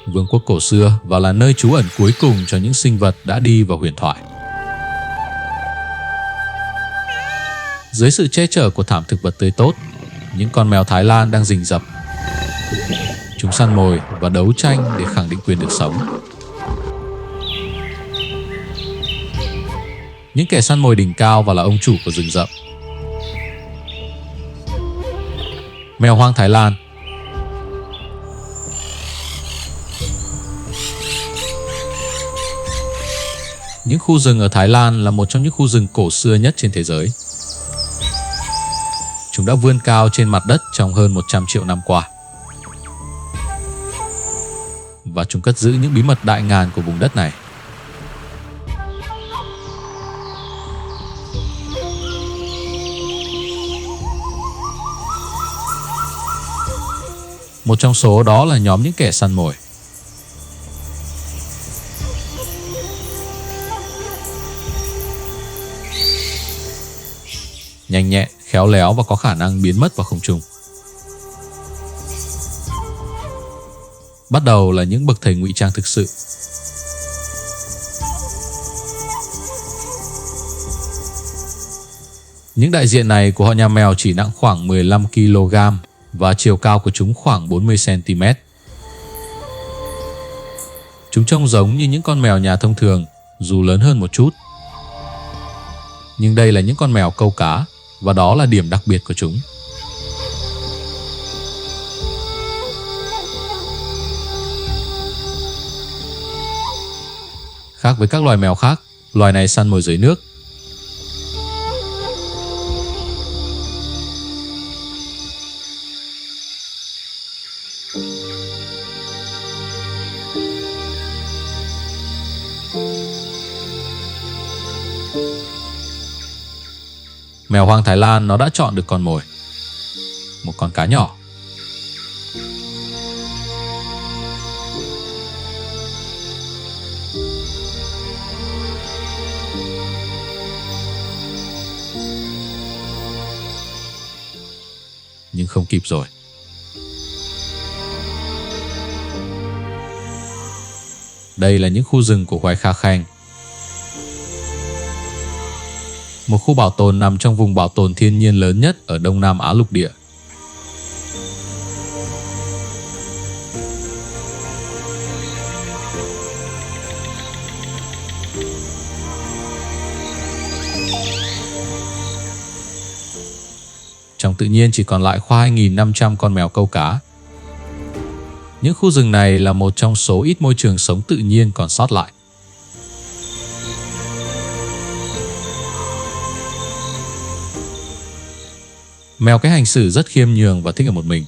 vương quốc cổ xưa và là nơi trú ẩn cuối cùng cho những sinh vật đã đi vào huyền thoại. Dưới sự che chở của thảm thực vật tươi tốt, những con mèo Thái Lan đang rình rập. Chúng săn mồi và đấu tranh để khẳng định quyền được sống. Những kẻ săn mồi đỉnh cao và là ông chủ của rừng rậm. Mèo hoang Thái Lan. Những khu rừng ở Thái Lan là một trong những khu rừng cổ xưa nhất trên thế giới. Chúng đã vươn cao trên mặt đất trong hơn 100 triệu năm qua. Và chúng cất giữ những bí mật đại ngàn của vùng đất này. Một trong số đó là nhóm những kẻ săn mồi. Nhanh nhẹn, khéo léo và có khả năng biến mất vào không trung. Bắt đầu là những bậc thầy ngụy trang thực sự. Những đại diện này của họ nhà mèo chỉ nặng khoảng 15 kg và chiều cao của chúng khoảng 40 cm. Chúng trông giống như những con mèo nhà thông thường, dù lớn hơn một chút. Nhưng đây là những con mèo câu cá, và đó là điểm đặc biệt của chúng. Khác với các loài mèo khác, loài này săn mồi dưới nước. Mèo hoang Thái Lan nó đã chọn được con mồi. Một con cá nhỏ. Nhưng không kịp rồi. Đây là những khu rừng của Hoài Kha Khanh. Một khu bảo tồn nằm trong vùng bảo tồn thiên nhiên lớn nhất ở Đông Nam Á lục địa. Trong tự nhiên chỉ còn lại khoảng 2.500 con mèo câu cá. Những khu rừng này là một trong số ít môi trường sống tự nhiên còn sót lại. Mèo cái hành xử rất khiêm nhường và thích ở một mình.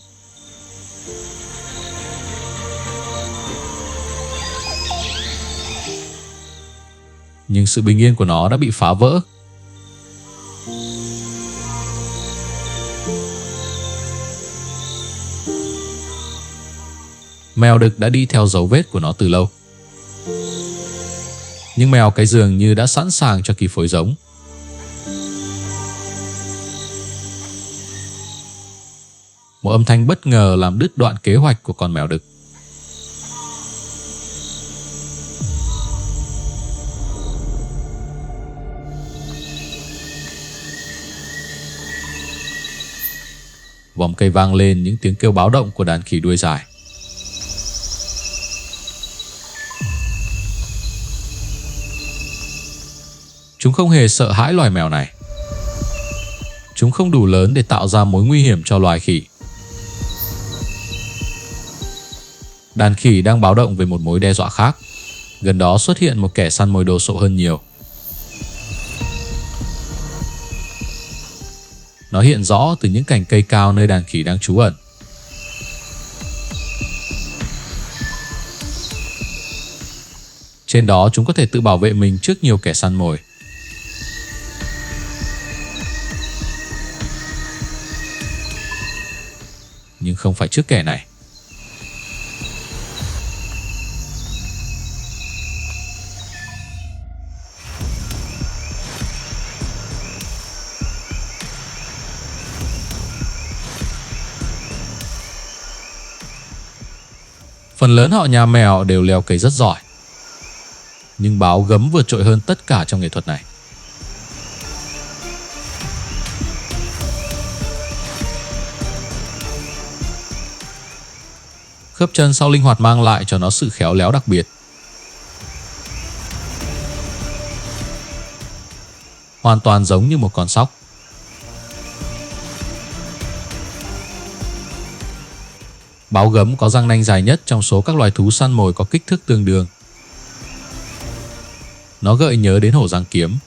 Nhưng sự bình yên của nó đã bị phá vỡ. Mèo đực đã đi theo dấu vết của nó từ lâu. Nhưng mèo cái dường như đã sẵn sàng cho kỳ phối giống. Một âm thanh bất ngờ làm đứt đoạn kế hoạch của con mèo đực. Vòm cây vang lên những tiếng kêu báo động của đàn khỉ đuôi dài. Chúng không hề sợ hãi loài mèo này. Chúng không đủ lớn để tạo ra mối nguy hiểm cho loài khỉ. Đàn khỉ đang báo động về một mối đe dọa khác. Gần đó xuất hiện một kẻ săn mồi đồ sộ hơn nhiều. Nó hiện rõ từ những cành cây cao nơi đàn khỉ đang trú ẩn. Trên đó chúng có thể tự bảo vệ mình trước nhiều kẻ săn mồi. Nhưng không phải trước kẻ này. Phần lớn họ nhà mèo đều leo cây rất giỏi, nhưng báo gấm vượt trội hơn tất cả trong nghệ thuật này. Khớp chân sau linh hoạt mang lại cho nó sự khéo léo đặc biệt. Hoàn toàn giống như một con sóc. Báo gấm có răng nanh dài nhất trong số các loài thú săn mồi có kích thước tương đương. Nó gợi nhớ đến hổ răng kiếm.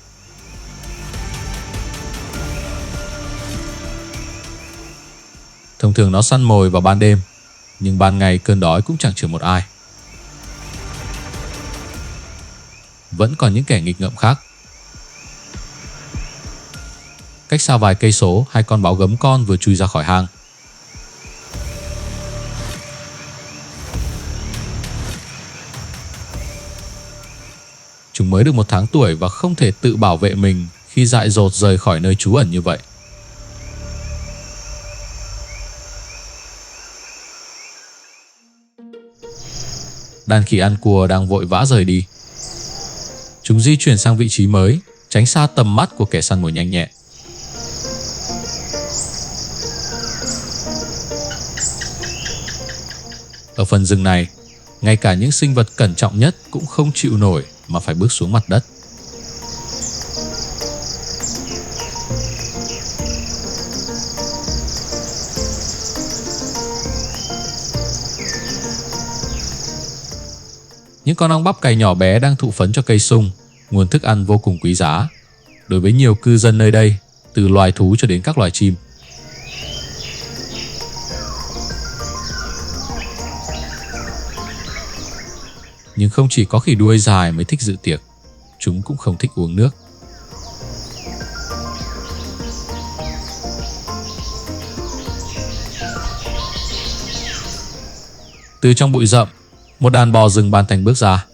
Thông thường nó săn mồi vào ban đêm, nhưng ban ngày cơn đói cũng chẳng chừa một ai. Vẫn còn những kẻ nghịch ngợm khác. Cách xa vài cây số, hai con báo gấm con vừa chui ra khỏi hang. Chúng mới được 1 tháng tuổi và không thể tự bảo vệ mình khi dại dột rời khỏi nơi trú ẩn như vậy. Đàn khỉ ăn cua đang vội vã rời đi. Chúng di chuyển sang vị trí mới, tránh xa tầm mắt của kẻ săn mồi nhanh nhẹn. Ở phần rừng này, ngay cả những sinh vật cẩn trọng nhất cũng không chịu nổi mà phải bước xuống mặt đất. Những con ong bắp cày nhỏ bé đang thụ phấn cho cây sung, nguồn thức ăn vô cùng quý giá đối với nhiều cư dân nơi đây, từ loài thú cho đến các loài chim. Nhưng không chỉ có khỉ đuôi dài mới thích dự tiệc, chúng cũng không thích uống nước. Từ trong bụi rậm, một đàn bò rừng ban thành bước ra.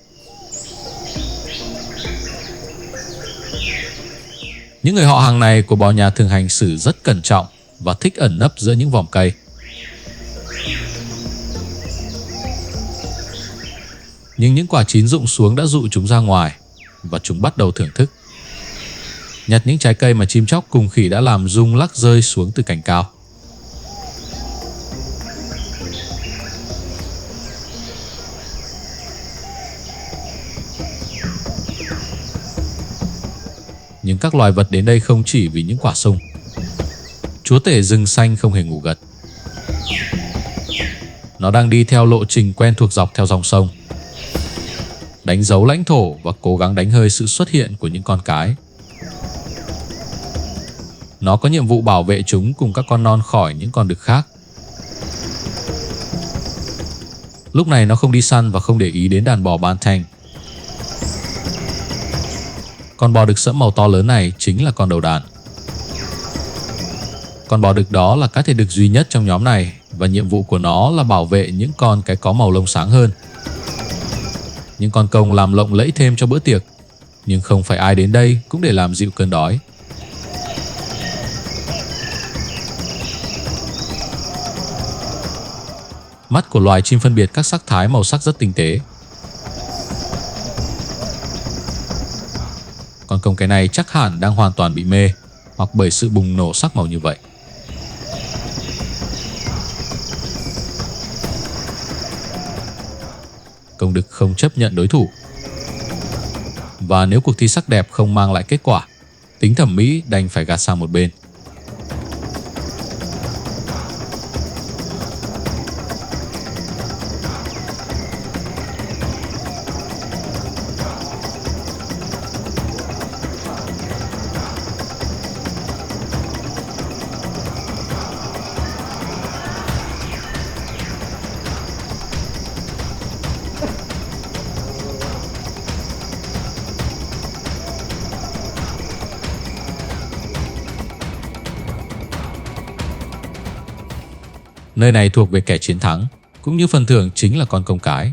Những người họ hàng này của bò nhà thường hành xử rất cẩn trọng và thích ẩn nấp giữa những vòm cây. Nhưng những quả chín rụng xuống đã dụ chúng ra ngoài và chúng bắt đầu thưởng thức. Nhặt những trái cây mà chim chóc cùng khỉ đã làm rung lắc rơi xuống từ cành cao. Nhưng các loài vật đến đây không chỉ vì những quả sung. Chúa tể rừng xanh không hề ngủ gật. Nó đang đi theo lộ trình quen thuộc dọc theo dòng sông, đánh dấu lãnh thổ và cố gắng đánh hơi sự xuất hiện của những con cái. Nó có nhiệm vụ bảo vệ chúng cùng các con non khỏi những con đực khác. Lúc này nó không đi săn và không để ý đến đàn bò Bantam. Con bò đực sẫm màu to lớn này chính là con đầu đàn. Con bò đực đó là cá thể đực duy nhất trong nhóm này và nhiệm vụ của nó là bảo vệ những con cái có màu lông sáng hơn. Những con công làm lộng lẫy thêm cho bữa tiệc, nhưng không phải ai đến đây cũng để làm dịu cơn đói. Mắt của loài chim phân biệt các sắc thái màu sắc rất tinh tế. Con công cái này chắc hẳn đang hoàn toàn bị mê hoặc bởi sự bùng nổ sắc màu như vậy. Công đực không chấp nhận đối thủ. Và nếu cuộc thi sắc đẹp không mang lại kết quả, tính thẩm mỹ đành phải gạt sang một bên. Nơi này thuộc về kẻ chiến thắng, cũng như phần thưởng chính là con công cái.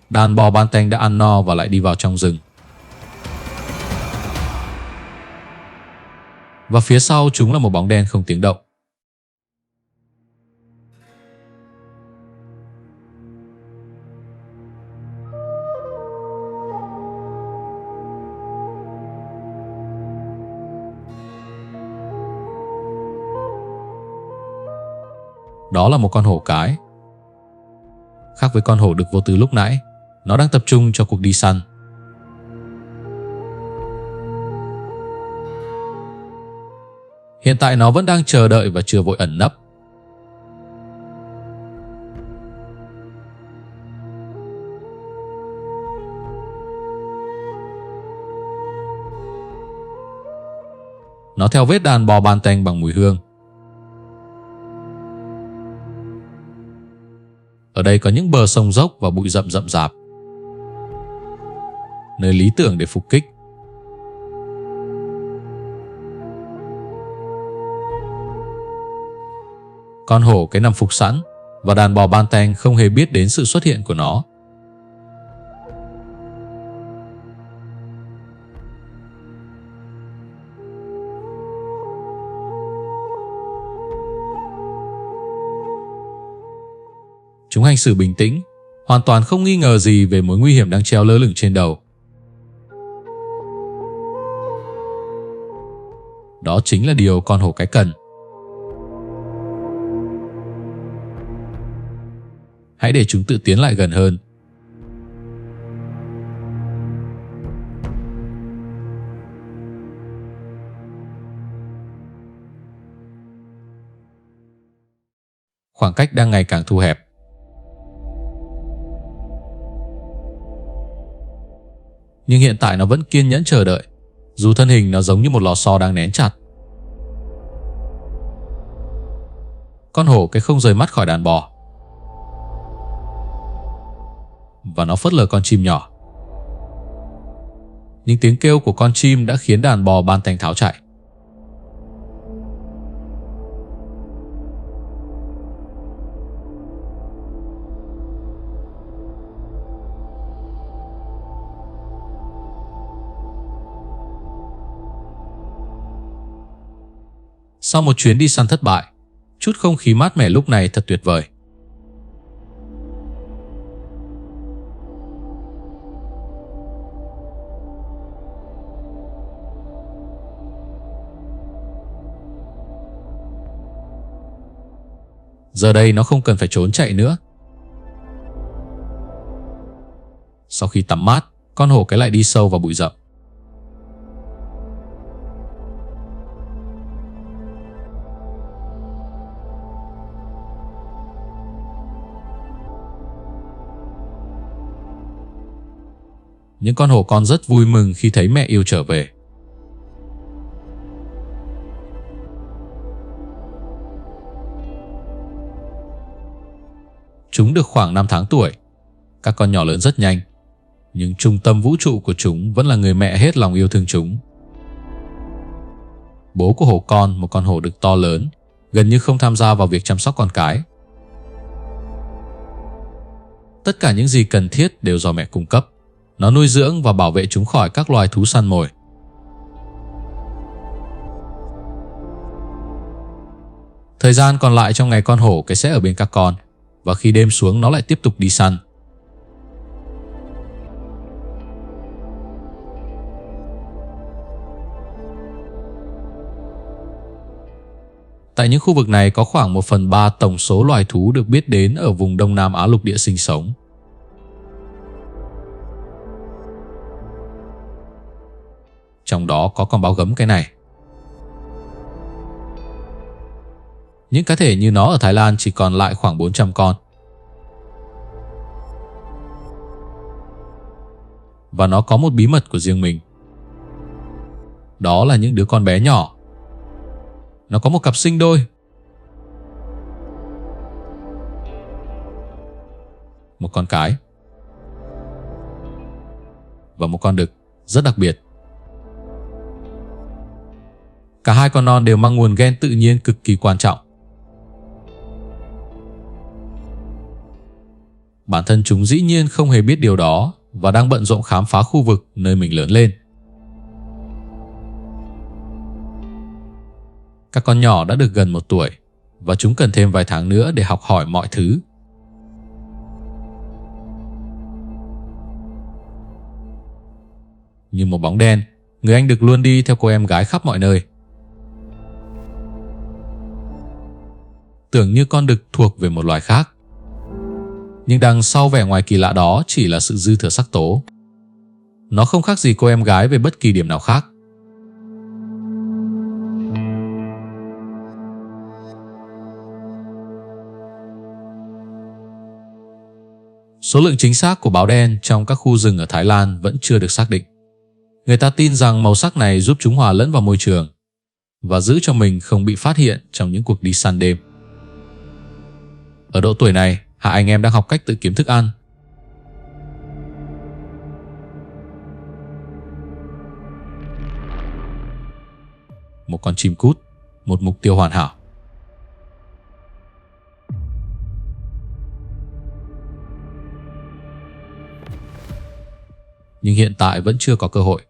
Đàn bò Bantam đã ăn no và lại đi vào trong rừng. Và phía sau chúng là một bóng đen không tiếng động. Đó là một con hổ cái. Khác với con hổ đực vô tư lúc nãy, nó đang tập trung cho cuộc đi săn. Hiện tại nó vẫn đang chờ đợi và chưa vội ẩn nấp. Nó theo vết đàn bò ban tanh bằng mùi hương. Ở đây có những bờ sông dốc và bụi rậm rậm rạp, nơi lý tưởng để phục kích. Con hổ cái nằm phục sẵn và đàn bò ban tanh không hề biết đến sự xuất hiện của nó. Chúng hành xử bình tĩnh, hoàn toàn không nghi ngờ gì về mối nguy hiểm đang treo lơ lửng trên đầu. Đó chính là điều con hổ cái cần. Hãy để chúng tự tiến lại gần hơn. Khoảng cách đang ngày càng thu hẹp. Nhưng hiện tại nó vẫn kiên nhẫn chờ đợi, dù thân hình nó giống như một lò xo đang nén chặt. Con hổ cái không rời mắt khỏi đàn bò, và nó phớt lờ con chim nhỏ. Nhưng tiếng kêu của con chim đã khiến đàn bò ban tanh tháo chạy. Sau một chuyến đi săn thất bại, chút không khí mát mẻ lúc này thật tuyệt vời. Giờ đây nó không cần phải trốn chạy nữa. Sau khi tắm mát, con hổ cái lại đi sâu vào bụi rậm. Những con hổ con rất vui mừng khi thấy mẹ yêu trở về. Chúng được khoảng 5 tháng tuổi. Các con nhỏ lớn rất nhanh, nhưng trung tâm vũ trụ của chúng vẫn là người mẹ hết lòng yêu thương chúng. Bố của hổ con, một con hổ đực to lớn, gần như không tham gia vào việc chăm sóc con cái. Tất cả những gì cần thiết đều do mẹ cung cấp. Nó nuôi dưỡng và bảo vệ chúng khỏi các loài thú săn mồi. Thời gian còn lại trong ngày con hổ cái sẽ ở bên các con, và khi đêm xuống nó lại tiếp tục đi săn. Tại những khu vực này có khoảng 1/3 tổng số loài thú được biết đến ở vùng Đông Nam Á lục địa sinh sống. Trong đó có con báo gấm cái này. Những cá thể như nó ở Thái Lan chỉ còn lại khoảng 400 con. Và nó có một bí mật của riêng mình. Đó là những đứa con bé nhỏ. Nó có một cặp sinh đôi. Một con cái và một con đực rất đặc biệt. Cả hai con non đều mang nguồn gen tự nhiên cực kỳ quan trọng. Bản thân chúng dĩ nhiên không hề biết điều đó và đang bận rộn khám phá khu vực nơi mình lớn lên. Các con nhỏ đã được gần 1 tuổi và chúng cần thêm vài tháng nữa để học hỏi mọi thứ. Như một bóng đen, người anh đực luôn đi theo cô em gái khắp mọi nơi. tưởng như con đực thuộc về một loài khác. Nhưng đằng sau vẻ ngoài kỳ lạ đó chỉ là sự dư thừa sắc tố. Nó không khác gì cô em gái về bất kỳ điểm nào khác. Số lượng chính xác của báo đen trong các khu rừng ở Thái Lan vẫn chưa được xác định. Người ta tin rằng màu sắc này giúp chúng hòa lẫn vào môi trường và giữ cho mình không bị phát hiện trong những cuộc đi săn đêm. Ở độ tuổi này, hai anh em đang học cách tự kiếm thức ăn. Một con chim cút, một mục tiêu hoàn hảo. Nhưng hiện tại vẫn chưa có cơ hội.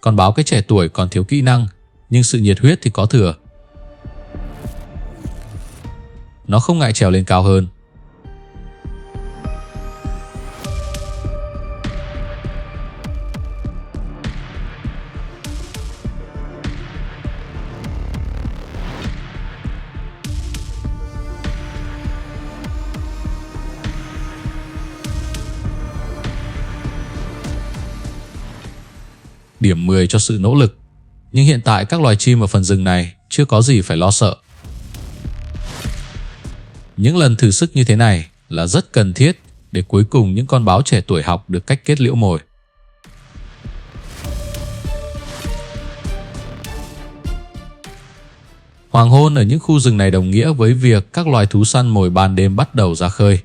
Con báo cái trẻ tuổi còn thiếu kỹ năng, nhưng sự nhiệt huyết thì có thừa. Nó không ngại trèo lên cao hơn. Điểm 10 cho sự nỗ lực. Nhưng hiện tại các loài chim ở phần rừng này chưa có gì phải lo sợ. Những lần thử sức như thế này là rất cần thiết để cuối cùng những con báo trẻ tuổi học được cách kết liễu mồi. Hoàng hôn ở những khu rừng này đồng nghĩa với việc các loài thú săn mồi ban đêm bắt đầu ra khơi.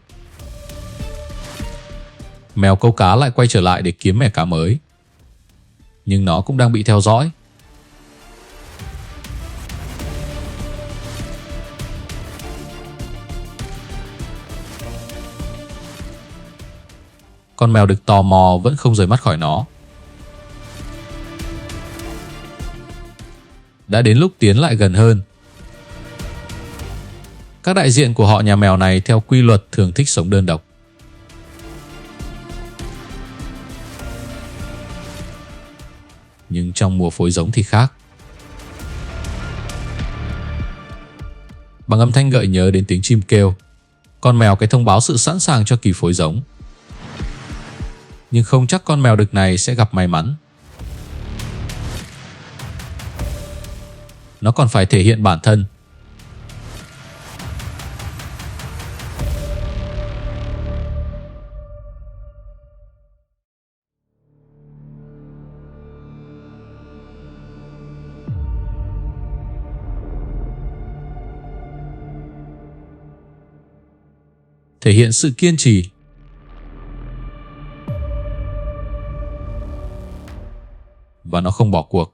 Mèo câu cá lại quay trở lại để kiếm mẻ cá mới. Nhưng nó cũng đang bị theo dõi. Con mèo đực tò mò vẫn không rời mắt khỏi nó. Đã đến lúc tiến lại gần hơn. Các đại diện của họ nhà mèo này theo quy luật thường thích sống đơn độc. Nhưng trong mùa phối giống thì khác. Bằng âm thanh gợi nhớ đến tiếng chim kêu, con mèo cái thông báo sự sẵn sàng cho kỳ phối giống. Nhưng không chắc con mèo đực này sẽ gặp may mắn. Nó còn phải thể hiện bản thân. Thể hiện sự kiên trì. Và nó không bỏ cuộc.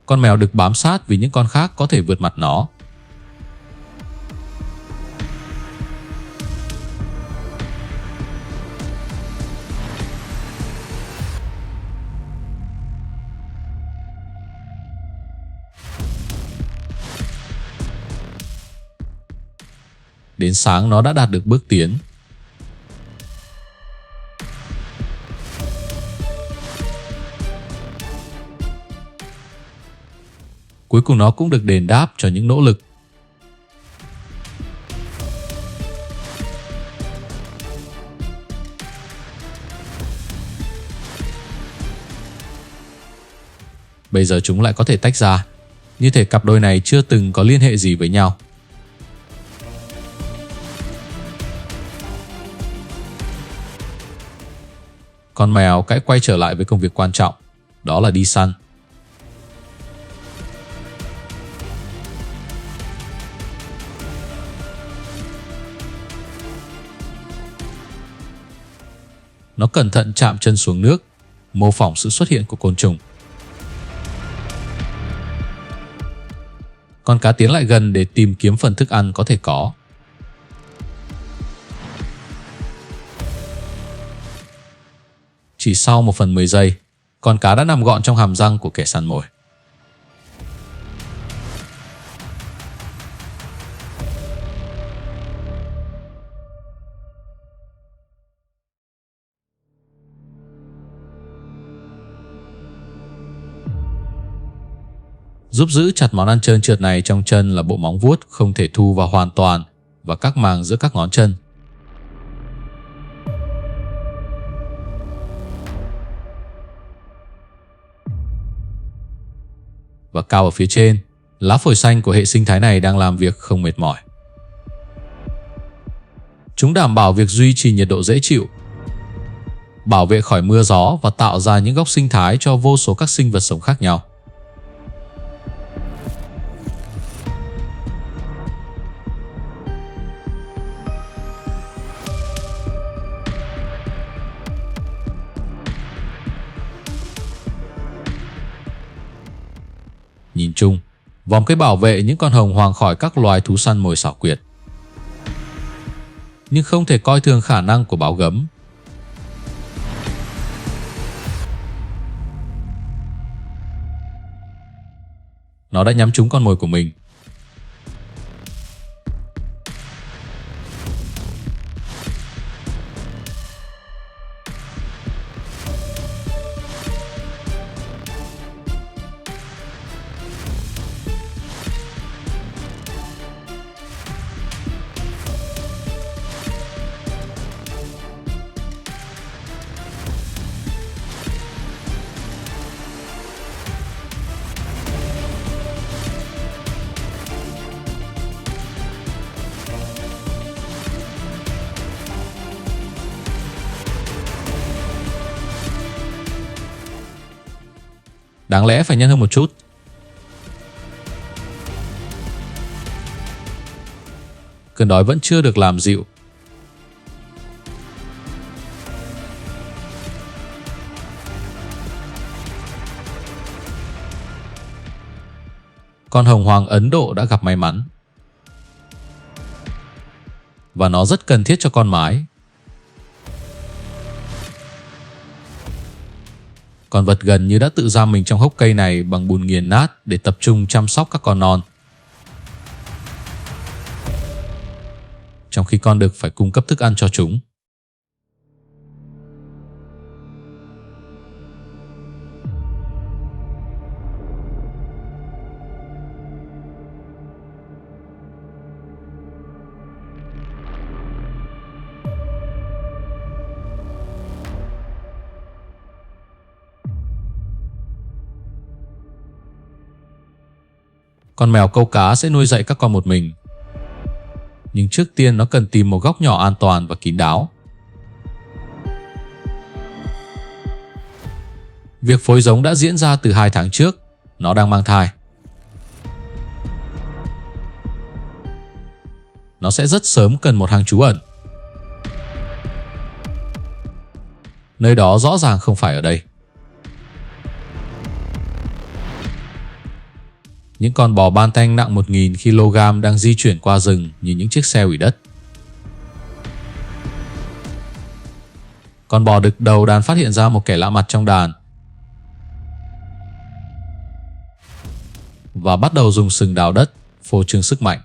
Con mèo được bám sát vì những con khác có thể vượt mặt nó. Đến sáng nó đã đạt được bước tiến. Cuối cùng nó cũng được đền đáp cho những nỗ lực. Bây giờ chúng lại có thể tách ra, như thể cặp đôi này chưa từng có liên hệ gì với nhau. Con mèo cãi quay trở lại với công việc quan trọng, đó là đi săn. Nó cẩn thận chạm chân xuống nước, mô phỏng sự xuất hiện của côn trùng. Con cá tiến lại gần để tìm kiếm phần thức ăn có thể có. Chỉ sau 1/10 giây, con cá đã nằm gọn trong hàm răng của kẻ săn mồi. Giúp giữ chặt món ăn trơn trượt này trong chân là bộ móng vuốt không thể thu vào hoàn toàn và các màng giữa các ngón chân. Và cao ở phía trên, lá phổi xanh của hệ sinh thái này đang làm việc không mệt mỏi. Chúng đảm bảo việc duy trì nhiệt độ dễ chịu, bảo vệ khỏi mưa gió và tạo ra những góc sinh thái cho vô số các sinh vật sống khác nhau. Nhìn chung, vòng cây bảo vệ những con hồng hoàng khỏi các loài thú săn mồi xảo quyệt. Nhưng không thể coi thường khả năng của báo gấm. Nó đã nhắm trúng con mồi của mình. Đáng lẽ phải nhanh hơn một chút. Cơn đói vẫn chưa được làm dịu. Con hồng hoàng Ấn Độ đã gặp may mắn. Và nó rất cần thiết cho con mái. Con vật gần như đã tự giam mình trong hốc cây này bằng bùn nghiền nát để tập trung chăm sóc các con non. Trong khi con đực phải cung cấp thức ăn cho chúng. Con mèo câu cá sẽ nuôi dạy các con một mình. Nhưng trước tiên nó cần tìm một góc nhỏ an toàn và kín đáo. Việc phối giống đã diễn ra từ 2 tháng trước. Nó đang mang thai. Nó sẽ rất sớm cần một hang trú ẩn. Nơi đó rõ ràng không phải ở đây. Những con bò ban tanh nặng 1.000 kg đang di chuyển qua rừng như những chiếc xe hủy đất. Con bò đực đầu đàn phát hiện ra một kẻ lạ mặt trong đàn và bắt đầu dùng sừng đào đất, phô trương sức mạnh.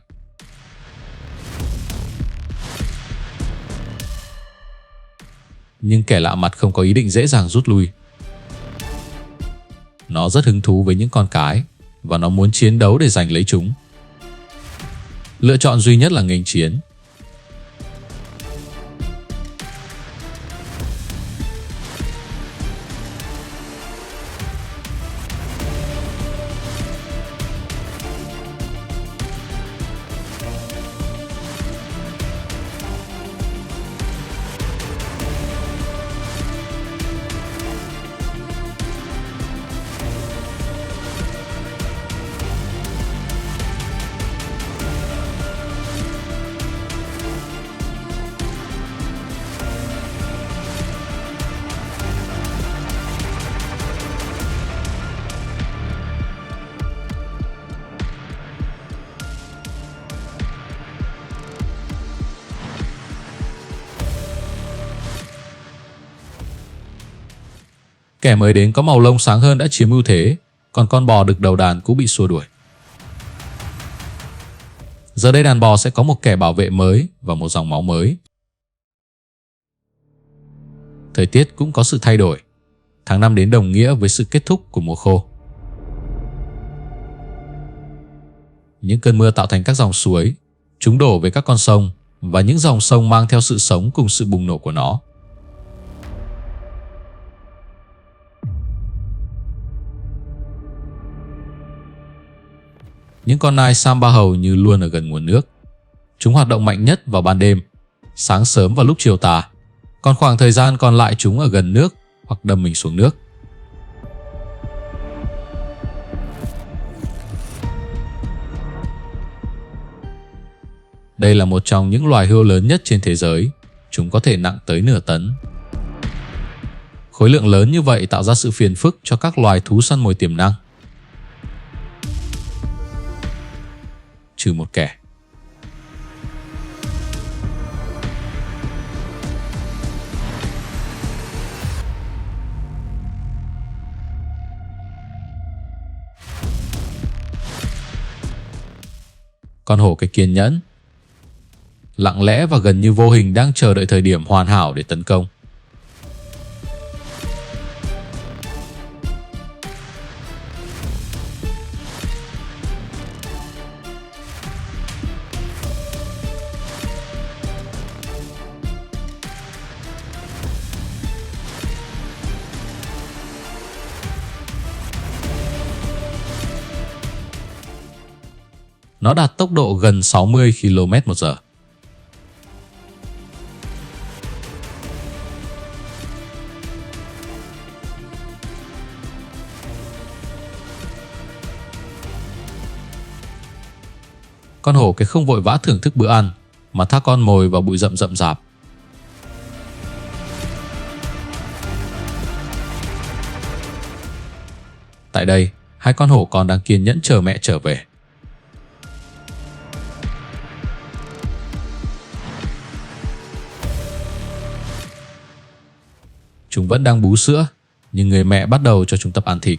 Nhưng kẻ lạ mặt không có ý định dễ dàng rút lui. Nó rất hứng thú với những con cái và nó muốn chiến đấu để giành lấy chúng. Lựa chọn duy nhất là nghênh chiến. Kẻ mới đến có màu lông sáng hơn đã chiếm ưu thế, còn con bò đực đầu đàn cũng bị xua đuổi. Giờ đây đàn bò sẽ có một kẻ bảo vệ mới và một dòng máu mới. Thời tiết cũng có sự thay đổi. Tháng 5 đến đồng nghĩa với sự kết thúc của mùa khô. Những cơn mưa tạo thành các dòng suối, chúng đổ về các con sông và những dòng sông mang theo sự sống cùng sự bùng nổ của nó. Những con nai Samba hầu như luôn ở gần nguồn nước. Chúng hoạt động mạnh nhất vào ban đêm, sáng sớm và lúc chiều tà, còn khoảng thời gian còn lại chúng ở gần nước hoặc đâm mình xuống nước. Đây là một trong những loài hươu lớn nhất trên thế giới. Chúng có thể nặng tới nửa tấn. Khối lượng lớn như vậy tạo ra sự phiền phức cho các loài thú săn mồi tiềm năng. Trừ một kẻ. Con hổ cái kiên nhẫn, lặng lẽ và gần như vô hình đang chờ đợi thời điểm hoàn hảo để tấn công. Nó đạt tốc độ gần 60 km/h. Con hổ cái không vội vã thưởng thức bữa ăn, mà thác con mồi vào bụi rậm rậm rạp. Tại đây, hai con hổ con đang kiên nhẫn chờ mẹ trở về. Chúng vẫn đang bú sữa, nhưng người mẹ bắt đầu cho chúng tập ăn thịt.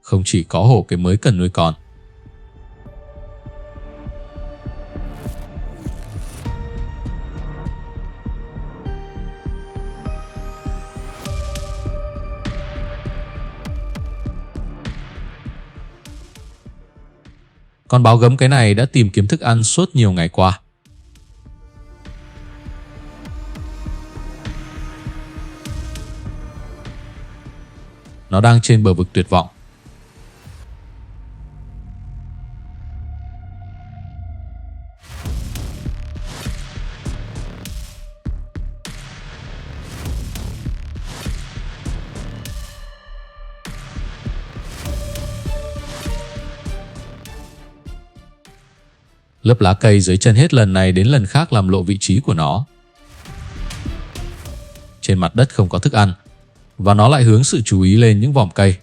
Không chỉ có hổ cái mới cần nuôi con. Con báo gấm cái này đã tìm kiếm thức ăn suốt nhiều ngày qua. Nó đang trên bờ vực tuyệt vọng. Lớp lá cây dưới chân hết lần này đến lần khác làm lộ vị trí của nó. Trên mặt đất không có thức ăn, và nó lại hướng sự chú ý lên những vòm cây.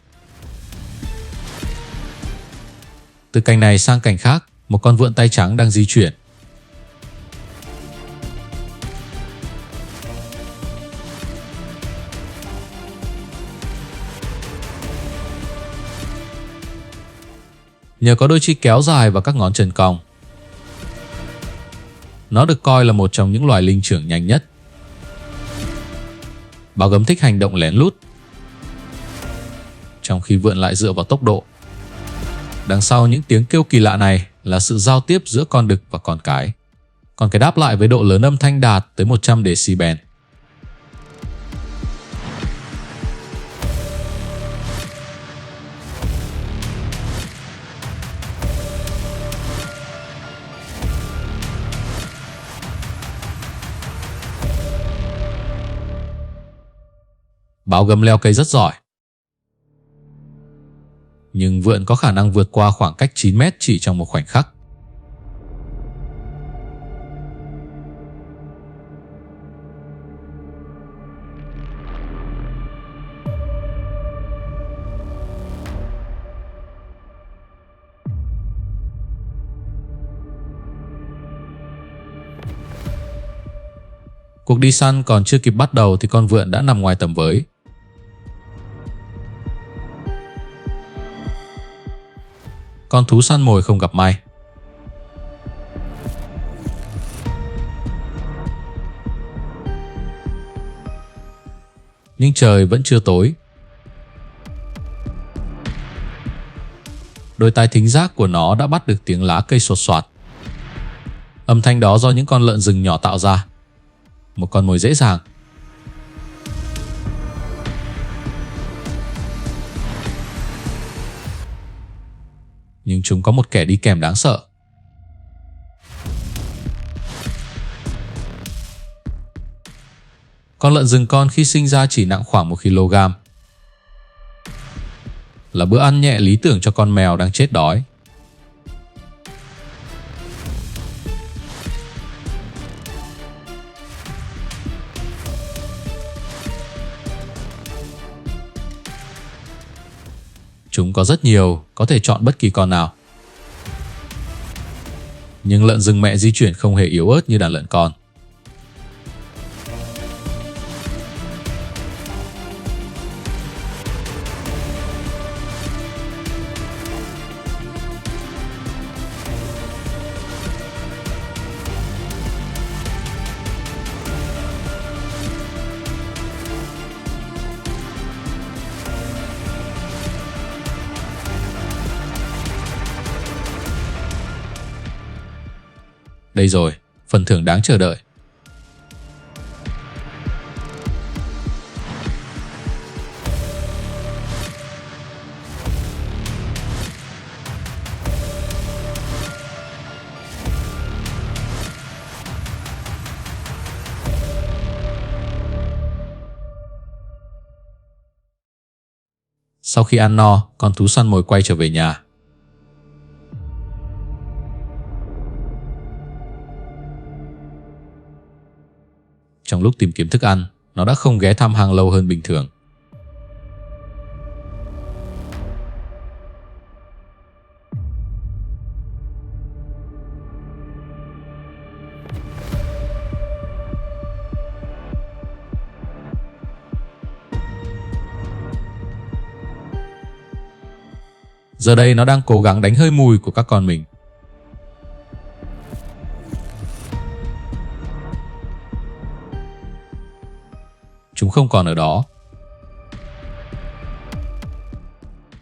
Từ cành này sang cành khác, một con vượn tay trắng đang di chuyển. Nhờ có đôi chi kéo dài và các ngón chân cong, nó được coi là một trong những loài linh trưởng nhanh nhất. Báo gấm thích hành động lén lút, trong khi vượn lại dựa vào tốc độ. Đằng sau những tiếng kêu kỳ lạ này là sự giao tiếp giữa con đực và con cái. Còn cái đáp lại với độ lớn âm thanh đạt tới 100 decibel. báo gấm leo cây rất giỏi, nhưng vượn có khả năng vượt qua khoảng cách 9 mét chỉ trong một khoảnh khắc. Cuộc đi săn còn chưa kịp bắt đầu thì con vượn đã nằm ngoài tầm với. Con thú săn mồi không gặp may. Nhưng trời vẫn chưa tối. Đôi tai thính giác của nó đã bắt được tiếng lá cây xột xoạt. Âm thanh đó do những con lợn rừng nhỏ tạo ra. Một con mồi dễ dàng. Nhưng chúng có một kẻ đi kèm đáng sợ. Con lợn rừng con khi sinh ra chỉ nặng khoảng 1 kg. Là bữa ăn nhẹ lý tưởng cho con mèo đang chết đói. Chúng có rất nhiều, có thể chọn bất kỳ con nào. Nhưng lợn rừng mẹ di chuyển không hề yếu ớt như đàn lợn con. Đây rồi, phần thưởng đáng chờ đợi. Sau khi ăn no, con thú săn mồi quay trở về nhà. Trong lúc tìm kiếm thức ăn, nó đã không ghé thăm hang lâu hơn bình thường. Giờ đây nó đang cố gắng đánh hơi mùi của các con mình. Chúng không còn ở đó.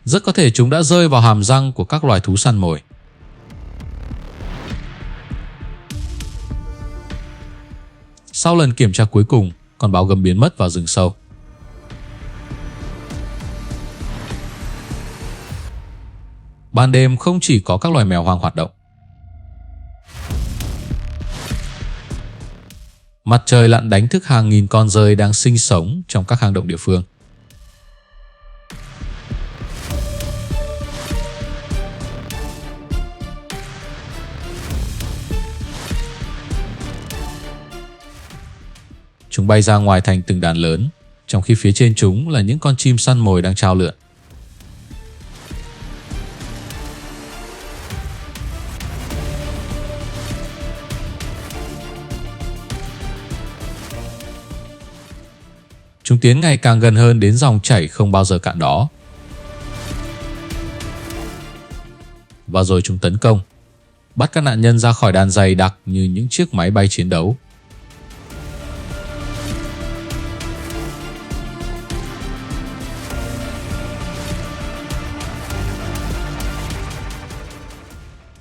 Rất có thể chúng đã rơi vào hàm răng của các loài thú săn mồi. Sau lần kiểm tra cuối cùng, con báo gấm biến mất vào rừng sâu. Ban đêm không chỉ có các loài mèo hoang hoạt động. Mặt trời lặn đánh thức hàng nghìn con dơi đang sinh sống trong các hang động địa phương. Chúng bay ra ngoài thành từng đàn lớn, trong khi phía trên chúng là những con chim săn mồi đang chao lượn. Chúng tiến ngày càng gần hơn đến dòng chảy không bao giờ cạn đó. Và rồi chúng tấn công, bắt các nạn nhân ra khỏi đàn dày đặc như những chiếc máy bay chiến đấu.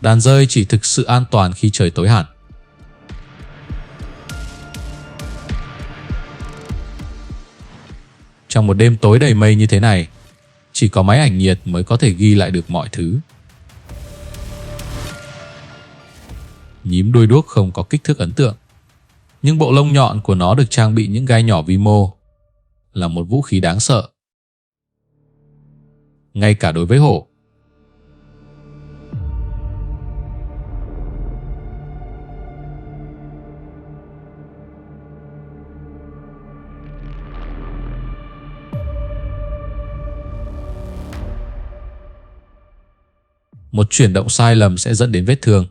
Đàn dơi chỉ thực sự an toàn khi trời tối hẳn. Trong một đêm tối đầy mây như thế này, chỉ có máy ảnh nhiệt mới có thể ghi lại được mọi thứ. Nhím đuôi đuốc không có kích thước ấn tượng, nhưng bộ lông nhọn của nó được trang bị những gai nhỏ vi mô, là một vũ khí đáng sợ. Ngay cả đối với hổ. Một chuyển động sai lầm sẽ dẫn đến vết thương.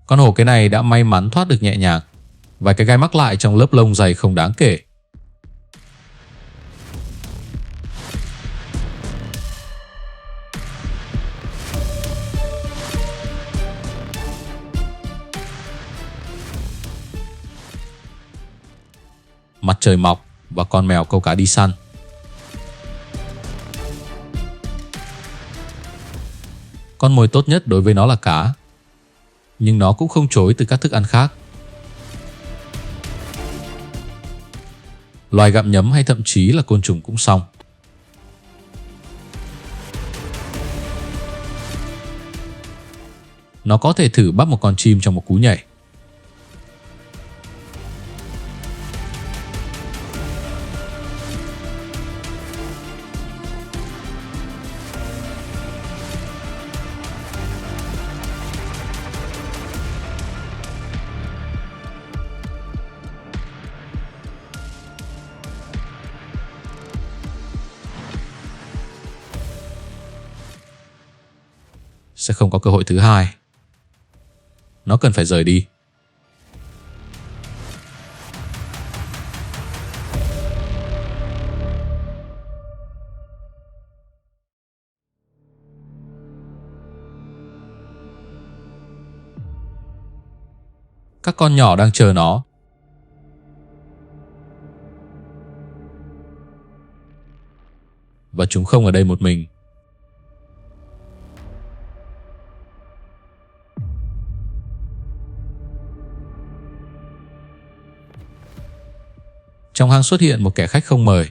Con hổ cái này đã may mắn thoát được nhẹ nhàng. Vài cái gai mắc lại trong lớp lông dày không đáng kể. Mặt trời mọc và con mèo câu cá đi săn. Con mồi tốt nhất đối với nó là cá, nhưng nó cũng không chối từ các thức ăn khác. Loài gặm nhấm hay thậm chí là côn trùng cũng xong. Nó có thể thử bắt một con chim trong một cú nhảy. Sẽ không có cơ hội thứ hai. Nó cần phải rời đi. Các con nhỏ đang chờ nó. Và chúng không ở đây một mình. Trong hang xuất hiện một kẻ khách không mời.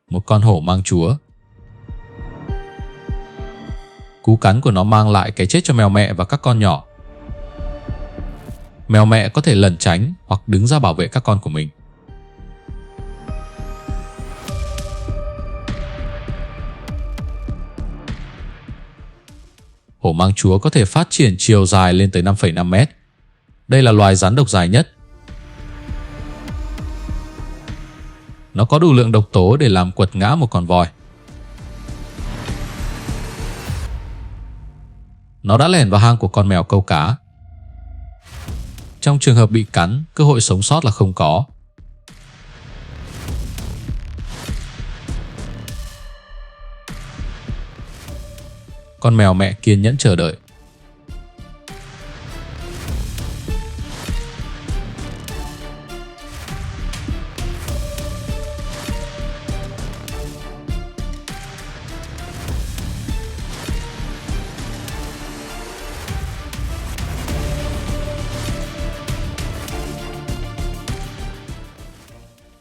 Một con hổ mang chúa. Cú cắn của nó mang lại cái chết cho mèo mẹ và các con nhỏ. Mèo mẹ có thể lẩn tránh hoặc đứng ra bảo vệ các con của mình. Hổ mang chúa có thể phát triển chiều dài lên tới 5,5 mét. Đây là loài rắn độc dài nhất. Nó có đủ lượng độc tố để làm quật ngã một con voi. Nó đã lẻn vào hang của con mèo câu cá. Trong trường hợp bị cắn, cơ hội sống sót là không có. Con mèo mẹ kiên nhẫn chờ đợi.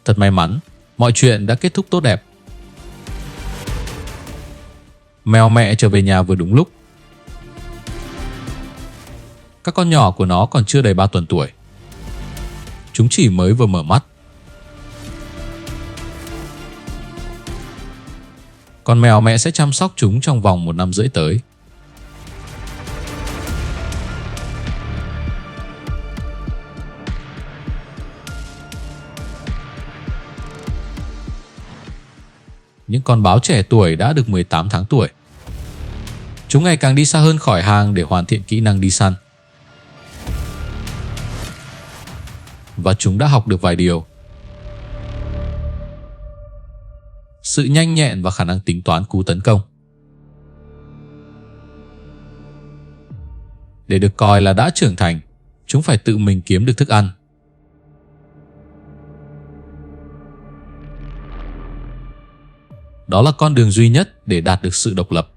Thật may mắn, mọi chuyện đã kết thúc tốt đẹp. Mèo mẹ trở về nhà vừa đúng lúc. Các con nhỏ của nó còn chưa đầy 3 tuần tuổi. Chúng chỉ mới vừa mở mắt. Con mèo mẹ sẽ chăm sóc chúng trong vòng 1 năm rưỡi tới. Những con báo trẻ tuổi đã được 18 tháng tuổi. Chúng ngày càng đi xa hơn khỏi hang để hoàn thiện kỹ năng đi săn. Và chúng đã học được vài điều. sự nhanh nhẹn và khả năng tính toán cú tấn công. Để được coi là đã trưởng thành, chúng phải tự mình kiếm được thức ăn. Đó là con đường duy nhất để đạt được sự độc lập.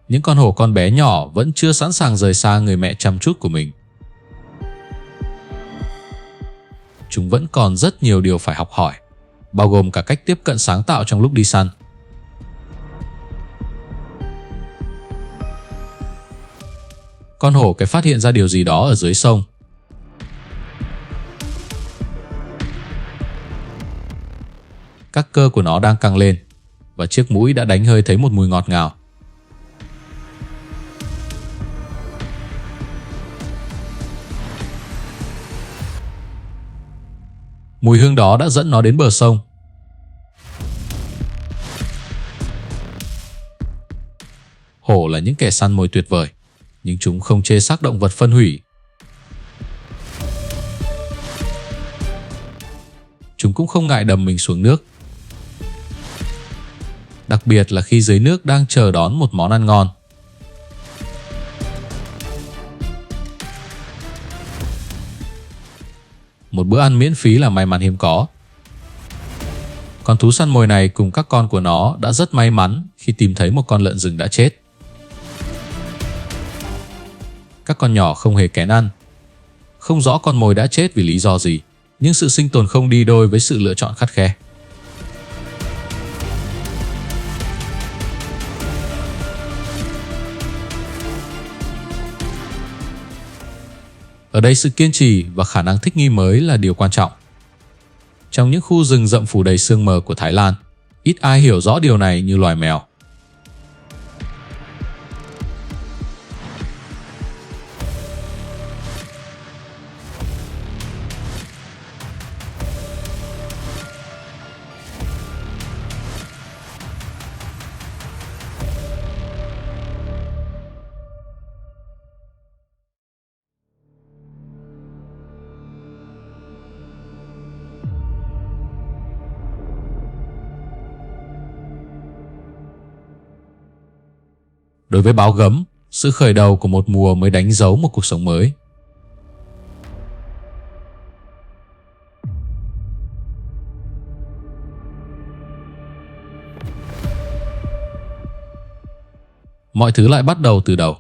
Những con hổ con bé nhỏ vẫn chưa sẵn sàng rời xa người mẹ chăm chút của mình. Chúng vẫn còn rất nhiều điều phải học hỏi, bao gồm cả cách tiếp cận sáng tạo trong lúc đi săn. Con hổ cái phát hiện ra điều gì đó ở dưới sông. Các cơ của nó đang căng lên và chiếc mũi đã đánh hơi thấy một mùi ngọt ngào. Mùi hương đó đã dẫn nó đến bờ sông. Hổ là những kẻ săn mồi tuyệt vời, nhưng chúng không chê xác động vật phân hủy. Chúng cũng không ngại đầm mình xuống nước, đặc biệt là khi dưới nước đang chờ đón một món ăn ngon. Một bữa ăn miễn phí là may mắn hiếm có. Con thú săn mồi này cùng các con của nó đã rất may mắn khi tìm thấy một con lợn rừng đã chết. Các con nhỏ không hề kén ăn. Không rõ con mồi đã chết vì lý do gì, nhưng sự sinh tồn không đi đôi với sự lựa chọn khắt khe. Ở đây sự kiên trì và khả năng thích nghi mới là điều quan trọng. Trong những khu rừng rậm phủ đầy sương mờ của Thái Lan, ít ai hiểu rõ điều này như loài mèo. Đối với báo gấm, sự khởi đầu của một mùa mới đánh dấu một cuộc sống mới. Mọi thứ lại bắt đầu từ đầu.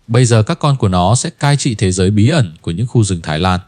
Bây giờ các con của nó sẽ cai trị thế giới bí ẩn của những khu rừng Thái Lan.